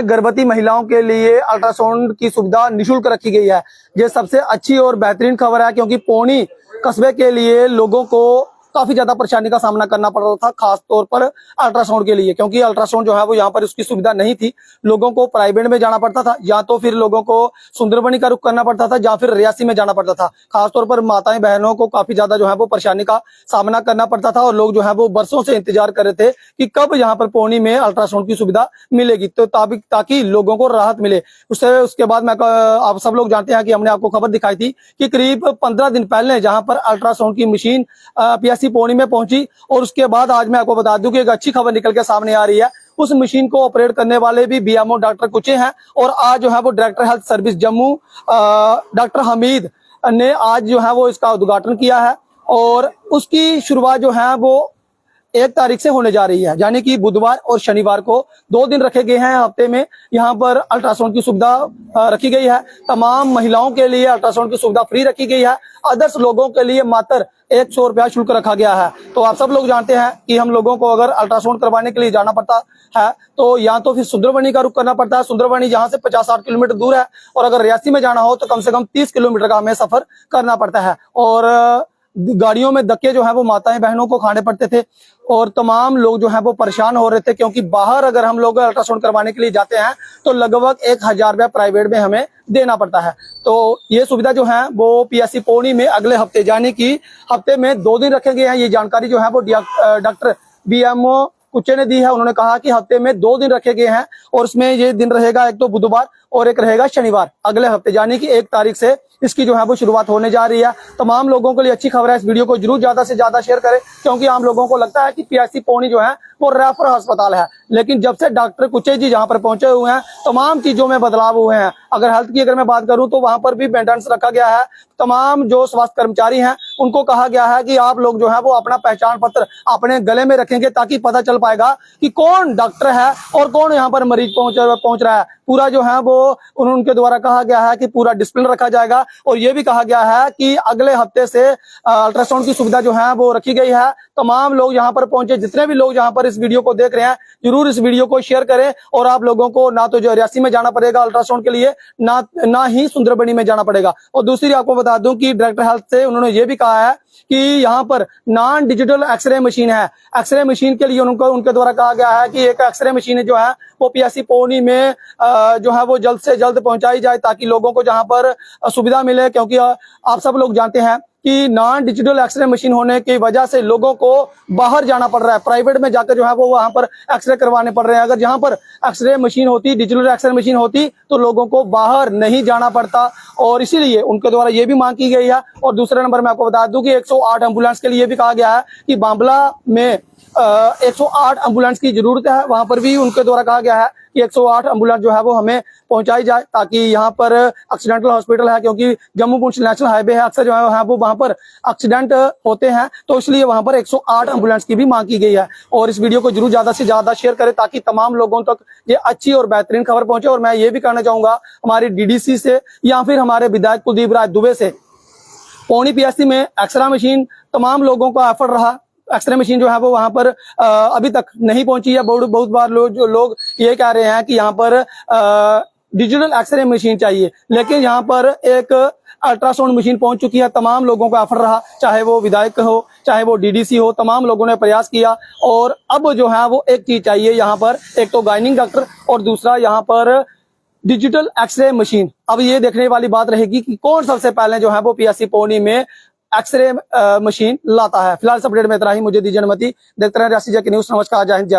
गर्भवती महिलाओं के लिए अल्ट्रासाउंड की सुविधा निशुल्क रखी गई है। ये सबसे अच्छी और बेहतरीन खबर है, क्योंकि पौनी कस्बे के लिए लोगों को काफी ज्यादा परेशानी का सामना करना पड़ रहा था, खास तौर पर अल्ट्रासाउंड के लिए, क्योंकि अल्ट्रासाउंड जो है वो यहाँ पर उसकी सुविधा नहीं थी। लोगों को प्राइवेट में जाना पड़ता था, या तो फिर लोगों को सुंदरबनी का रुख करना पड़ता था, या फिर रियासी में जाना पड़ता था। खासतौर पर माताएं बहनों को काफी ज्यादा जो है वो परेशानी का सामना करना पड़ता था, और लोग जो है वो बरसों से इंतजार कर रहे थे कि कब यहाँ पर पौनी में अल्ट्रासाउंड की सुविधा मिलेगी, तो ताकि लोगों को राहत मिले। उसके बाद मैं आप सब लोग जानते हैं कि हमने आपको खबर दिखाई थी कि करीब 15 दिन पहले जहां पर अल्ट्रासाउंड की मशीन पीएससी पौनी में पहुंची, और उसके बाद आज मैं आपको बता दूं कि एक अच्छी खबर निकल के सामने आ रही है। उस मशीन को ऑपरेट करने वाले भी बीएमओ डॉक्टर कुचे हैं, और आज जो है वो director health service Jammu doctor Hamid ने आज जो है वो इसका उद्घाटन किया है, और उसकी शुरुआत जो है वो 1 तारीख से होने जा रही है, यानी कि बुधवार और शनिवार को 2 दिन रखे गए हैं हफ्ते में। यहाँ पर अल्ट्रासाउंड की सुविधा रखी गई है। तमाम महिलाओं के लिए अल्ट्रासाउंड की सुविधा फ्री रखी गई है। अदर्स लोगों के लिए मात्र 100 रुपया शुल्क रखा गया है। तो आप सब लोग जानते हैं कि हम लोगों को अगर अल्ट्रासाउंड करवाने के लिए जाना पड़ता है तो या तो फिर सुंदरबनी का रुख करना पड़ता है। सुंदरबनी जहां से 50-60 किलोमीटर दूर है, और अगर रियासी में जाना हो तो कम से कम 30 किलोमीटर का हमें सफर करना पड़ता है, और गाड़ियों में धक्के जो है वो माताएं बहनों को खाने पड़ते थे, और तमाम लोग जो है वो परेशान हो रहे थे, क्योंकि बाहर अगर हम लोग अल्ट्रासाउंड करवाने के लिए जाते हैं तो लगभग 1000 रुपया प्राइवेट में हमें देना पड़ता है। तो ये सुविधा जो है वो पीएससी पौनी में अगले हफ्ते, यानी कि हफ्ते में 2 दिन रखे गए हैं। ये जानकारी जो है वो डॉक्टर बीएमओ कुचे ने दी है। उन्होंने कहा कि हफ्ते में 2 दिन रखे गए हैं, और उसमें ये दिन रहेगा एक तो बुधवार और एक रहेगा शनिवार अगले हफ्ते, यानी कि 1 तारीख से इसकी जो है वो शुरुआत होने जा रही है। तमाम लोगों के लिए अच्छी खबर है। इस वीडियो को जरूर ज्यादा से ज्यादा शेयर करें, क्योंकि आम लोगों को लगता है कि पीएससी पौनी जो है वो रेफर अस्पताल है, लेकिन जब से डॉक्टर कुचे जी जहां पर पहुंचे हुए हैं तमाम चीजों में बदलाव हुए हैं। अगर हेल्थ की मैं बात करूं तो वहां पर भी मेंटेनेंस रखा गया है। तमाम जो स्वास्थ्य कर्मचारी हैं उनको कहा गया है कि आप लोग जो है वो अपना पहचान पत्र अपने गले में रखेंगे, ताकि पता चल पाएगा कि कौन डॉक्टर है और कौन यहाँ पर मरीज पहुंच रहा है। पूरा जो है वो उनके द्वारा कहा गया है कि पूरा डिसिप्लिन रखा जाएगा, और ये भी कहा गया है कि अगले हफ्ते से अल्ट्रासाउंड की सुविधा जो है वो रखी गई है। तमाम लोग यहाँ पर पहुंचे, जितने भी लोग यहाँ पर इस वीडियो को देख रहे हैं जरूर इस वीडियो को शेयर करें, और आप लोगों को ना तो जो रियासी में जाना पड़ेगा अल्ट्रासाउंड के लिए, ना ही सुंदरबनी में जाना पड़ेगा। और दूसरी आपको बता दूं कि डायरेक्टर हेल्थ से उन्होंने ये भी कहा है कि यहाँ पर नॉन डिजिटल एक्सरे मशीन है। एक्सरे मशीन के लिए उनके द्वारा कहा गया है कि एक एक्सरे मशीन जो है वो पीएससी पौनी में जो है वो जल्द से जल्द पहुंचाई जाए, ताकि लोगों को जहां पर सुविधा मिले। क्योंकि आप सब लोग जानते हैं कि नॉन डिजिटल एक्सरे मशीन होने की वजह से लोगों को बाहर जाना पड़ रहा है, प्राइवेट में जाकर जो है वो वहां पर एक्सरे करवाने पड़ रहे हैं। अगर जहां पर एक्सरे मशीन होती, डिजिटल एक्सरे मशीन होती, तो लोगों को बाहर नहीं जाना पड़ता, और इसीलिए उनके द्वारा ये भी मांग की गई है। और दूसरे नंबर में आपको बता दूं कि 108 एम्बुलेंस के लिए भी कहा गया है कि बांबला में 108 एम्बुलेंस की जरूरत है। वहां पर भी उनके द्वारा कहा गया है कि 108 एम्बुलेंस जो है वो हमें पहुंचाई जाए, ताकि यहाँ पर एक्सीडेंटल हॉस्पिटल है, क्योंकि जम्मू पुंछ नेशनल हाईवे है, अक्सर जो है वो वहां पर एक्सीडेंट होते हैं, तो इसलिए वहां पर 108 एम्बुलेंस की भी मांग की गई है। और इस वीडियो को जरूर ज्यादा से ज्यादा शेयर करें, ताकि तमाम लोगों तक ये अच्छी और बेहतरीन खबर पहुंचे। और मैं ये भी कहना चाहूंगा हमारी डीडीसी से या फिर हमारे विधायक कुलदीप राय दुबे से, पौनी पीएससी में एक्सरे मशीन तमाम लोगों का एफर्ट रहा। एक्सरे मशीन जो है वो वहां पर अभी तक नहीं पहुंची है। बहुत बार लोग ये कह रहे हैं कि यहाँ पर डिजिटल एक्सरे मशीन चाहिए, लेकिन यहाँ पर एक अल्ट्रासाउंड मशीन पहुंच चुकी है। तमाम लोगों का एफर्ट रहा, चाहे वो विधायक हो चाहे वो डीडीसी हो, तमाम लोगों ने प्रयास किया। और अब जो है वो एक चीज चाहिए यहाँ पर, एक तो गाइनिंग डॉक्टर और दूसरा यहाँ पर डिजिटल एक्सरे मशीन। अब ये देखने वाली बात रहेगी कि कौन सबसे पहले जो है वो पीएससी पौनी में एक्सरे मशीन लाता है। फिलहाल इस अपडेट में इतना ही। मुझे दीजिए अनुमति। देखते रहे रियासी जकी न्यूज। नमस्कार, जय हिंद, जय भारत।